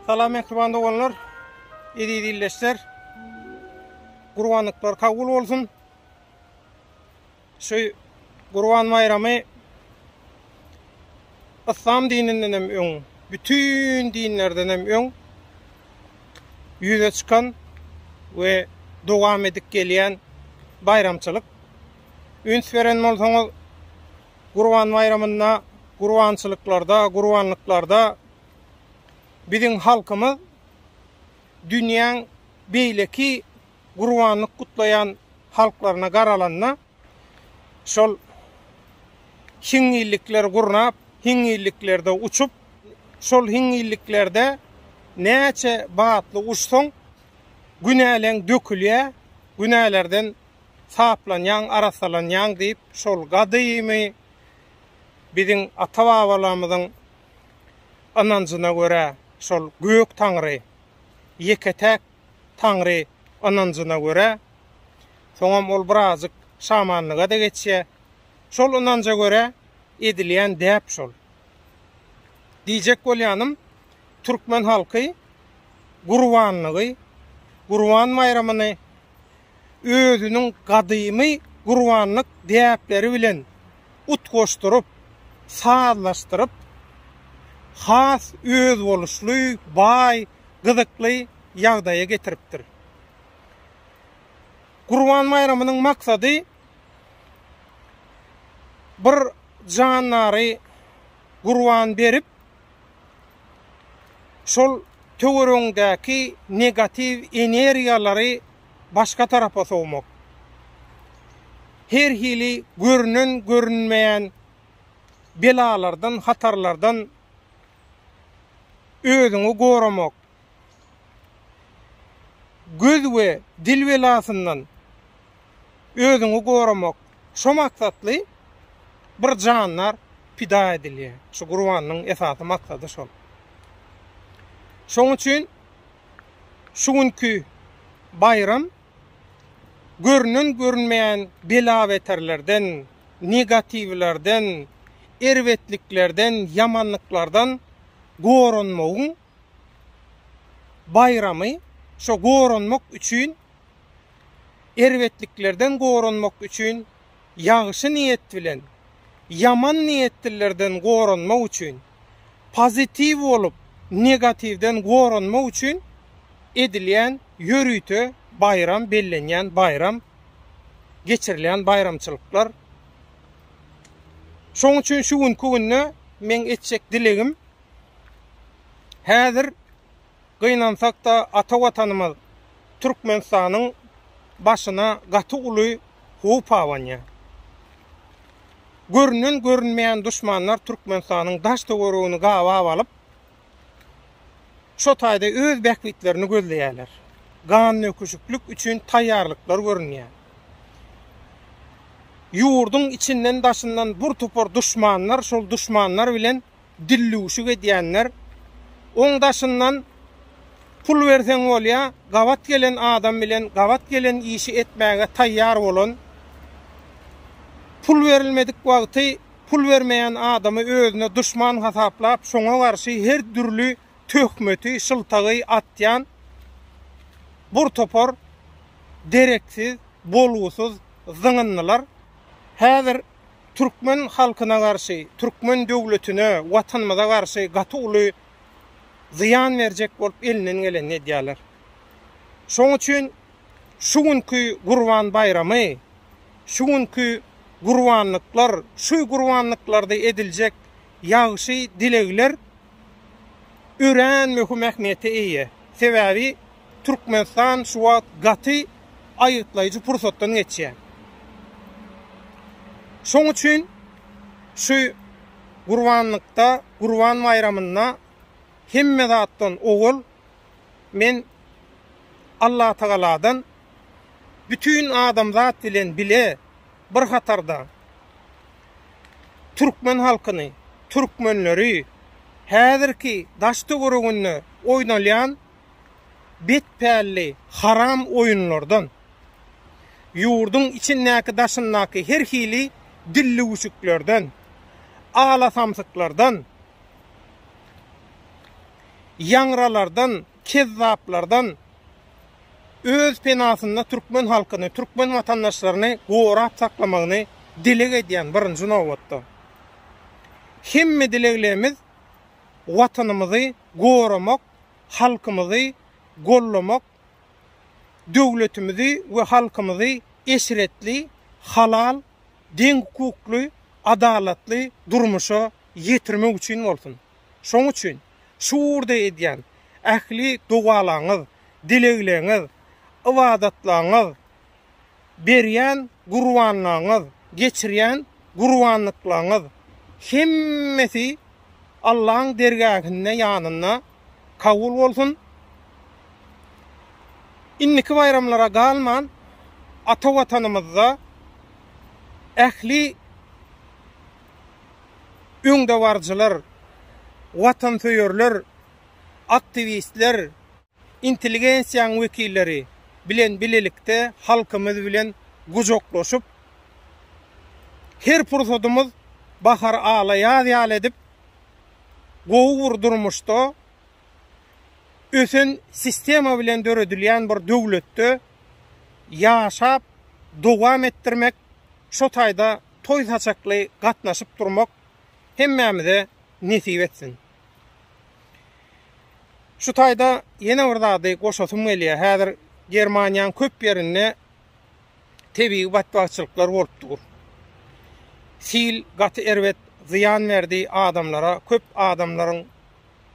Salam mehriban doganlar, edilleşler, Gurbanlıklar kabul olsun. Şu Gurban bayramı İslam dininden hem öň, bütün dinlerden hem öň yüze çıkan ve dowam edip gelýän bayramçylyk. Üns beren bolsaňyz Gurban bayramynda, gurbançylyklarda, gurbanlyklarda bizim halkımız dünyanın beýleki gurbanlyk kutlayan halklarına garalanna şol hiňillikler gurnap, hiňilliklerde uçup, şol hiňilliklerde näçe batly uçsoň günäleň dökülýär, günälerden saplanýan, arasalanýan diýip şol gadymy bizim ata-babalarymyzyň ananjyna görä şol gök taňry, ýeketek taňry ananjyna görä soňam ol birazjyk şamanlyga da geçýär. Şol ananja görä edilýän däp şol. Diýjek bolýanym, türkmen halky gurbanlygy, Gurban bayramyny özüniň gadymy gurbanlyk däpleri bilen utgoşdurup, sazlaşdyryp, has öz boluşly, bay, gyzykly ýagdaýa getiripdir. Gurban bayramynyň maksady bir janary gurban berip şol töwerüňdäki negativ energiýalary başga tarafa sowmak. Her hili görünen görünmeyen belalardan, hatarlardan özüňi goramak. Göz we dil belasından özüňi goramak. Şo maksatly bir janlar pida edilýär. Şu gurbanyň esasy maksady şol. Şoň üçin şu günkü bayram görünen görünmeyen bela beterlerden, negativlerden, erwetliklerden, yamanlıklardan goranmagyň bayramy. Şo goranmak üçin, erwetliklerden goranmak üçin, ýagşy niýet bilen, yaman niýetlilerden goranmak üçin, pozitiv bolup negativden goranmak üçin edilýän ýörüýte bayram, bellenýän bayram, geçirilýän bayramçylyklar. Şoň üçin şu günkü günne men etjek dilegim, häzir gynansak da ata watanymyz Türkmenistanyň başyna gaty uly howp awanýar. Görünen görünmeýän düşmanlar Türkmenistanyň daş töweregini gawap alyp şo taýda öz bäkbitlerini gözleýärler. Gan nöküşüklük üçin taýýarlyklar görünýär. Ýurdun içinden daşyndan bir topar düşmanlar, şol düşmanlar bilen dillüşük edýänler, oň daşyndan pul berseň bolýa, gawat gelen adam bilen gawat gelen işi etmäge taýýar bolan, pul berilmedik wagty pul bermeýän adamy özüne düşman hasaplap, şoňa garşy her türlü töhmeti, şyltagy atýan bir topar dereksiz, bolgusuz zyňynlylar häzir türkmen halkyna garşy, türkmen döwletine, watanymyza garşy gaty uly ziyan berjek bolup elinden gelen edýärler. Şoň üçin şu günkü Gurban bayramy, şu günkü gurbanlyklar, şu gurbanlyklarda ediljek ýagşy dilegler ören möhüm ähmiýete eýe. Sebäbi Türkmenistan şu wagt gaty aýytlaýjy pursatdan geçýär. Şoň üçin şu gurbanlykda, Gurban bayramynda hemme zatdan ogul men Allah Tagaladan bütün adamzat bilen bile bir hatarda Türkmen halkyny, türkmenleri häzirki daş töwereginde oýnalýan betpälli haram oýunlardan, ýurdun içindäki daşyndaky her hili dilli uçuklardan, ala samsyklardan yanralardan, kezzaplardan öz penasında Türkmen halkyny, Türkmen vatandaşlaryny gorap saklamagyny dileg edýän birinji nowatda. Hemme dileglerimiz watanymyzy goramak, halkymyzy gollamak, döwletimizi we halkymyzy eşretli, halal, deň hukukly, adalatly durmuşa ýetirmek üçin bolsun. Şoň üçin şuurda edýän ähli dogalaňyz, dilegleňiz, ibadatlaňyz, berýän gurbanlaňyz, geçirýän gurbanlyklaňyz hemmesi Allah'ın dergahine ýanyna kabul bolsun. İnniki bayramlara galman ata watanymyzda ähli öňdewarjylar, watantöýerler, aktivistler, intelligensiýaň wekilleri bilen bilelikde halkymyz bilen gujoklaşyp her pursatymyz bahar alaýa edip gowy vurdurmuşda ösen sistema bilen döredilýän bir döwletde ýaşap dowam etdirmek, şo taýda toý saçakly gatnaşyp durmak hemmämize nesip etsin. Şu taýda ýene bir zady goşasym gelýär. Häzir Germaniýanyň köp ýerinde tebii batbagçylyklar bolupdyr. Sil gaty erwet ziyan verdi adamlara, köp adamlaryň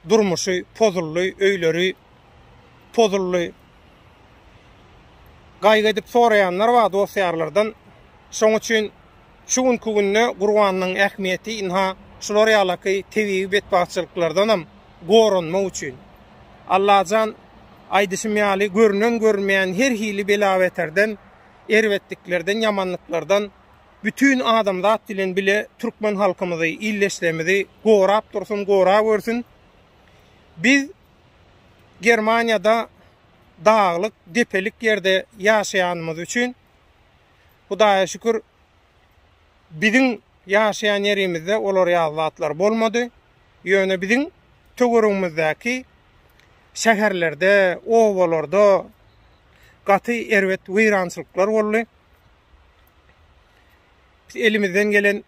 durmuşy pozully, öýleri pozully. Gaýga edip soraýanlar bar dosýarlardan. Şoň üçin şu günkü günde Gurbanlyň ähmiýeti inha şular ýalaky tebii betbagçylyklardanam gorunmak üçin. Allahjan aýdysym ýaly görünen görmeýän her hili belaweterden, erwetliklerden, ýamanlyklardan bütün adamzat dilen bile Türkmen halkymyzy, illeşlerimizi gorap dursun, gorap görsün. Biz Germaniýada dağlık, depelik yerde ýaşaýanymyz üçin Hudaýa şükür biziň ýaşaýan ýerimizde olar ýazatlar bolmady. Ýöne biziň töwerüňmizdäki şäherlerde, owalarda gaty erwet weýrançylyklar boldy. Elimizden gelen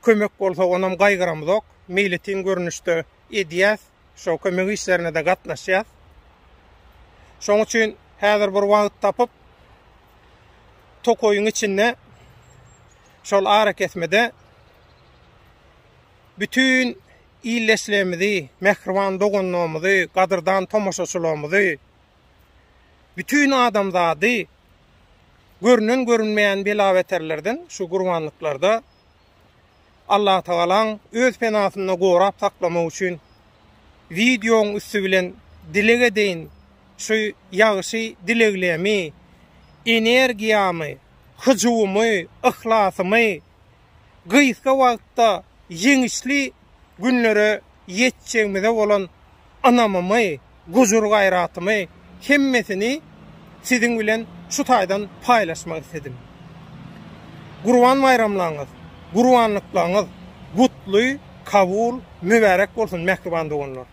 kömek bolsa onam gaýgyramyzok. Milletin görnüşde edýäs, şo kömek işlerine de gatnaşýas. Şoň üçin häzir bir wagt tapyp tokoyun içinde şol ara kesmede bütün illeşlerimizi, mehriban dogunluğumuzu, kadırdan tomoşaçılığımızı, bütün adamzady görünen görünmeyen belaveterlerden şu gurbanlıklarda Allah Taala'nın öz penasında gorap saklamak üçün videonun üstü bilen dileg edeyin şu ýagyşy dileglemi, energiýamy, hyjumy, ihlasy, gysga wagtda ýeňişli günlere ýetjegimize bolan anamymy, gujur gaýratymy hemmesini siziň bilen şu taýdan paýlaşmak istedim. Gurban bayramlaryňyz, gurbanlyklaryňyz gutly, kabul, mübarek bolsun mehriban dogunlar.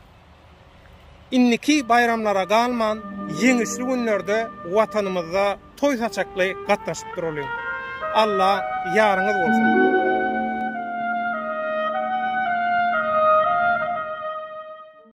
İnniki bayramlara galman, ýeňişli günlerde watanymyzda toý saçakly gatnaşyp duralım. Allah ýaryňyz bolsun.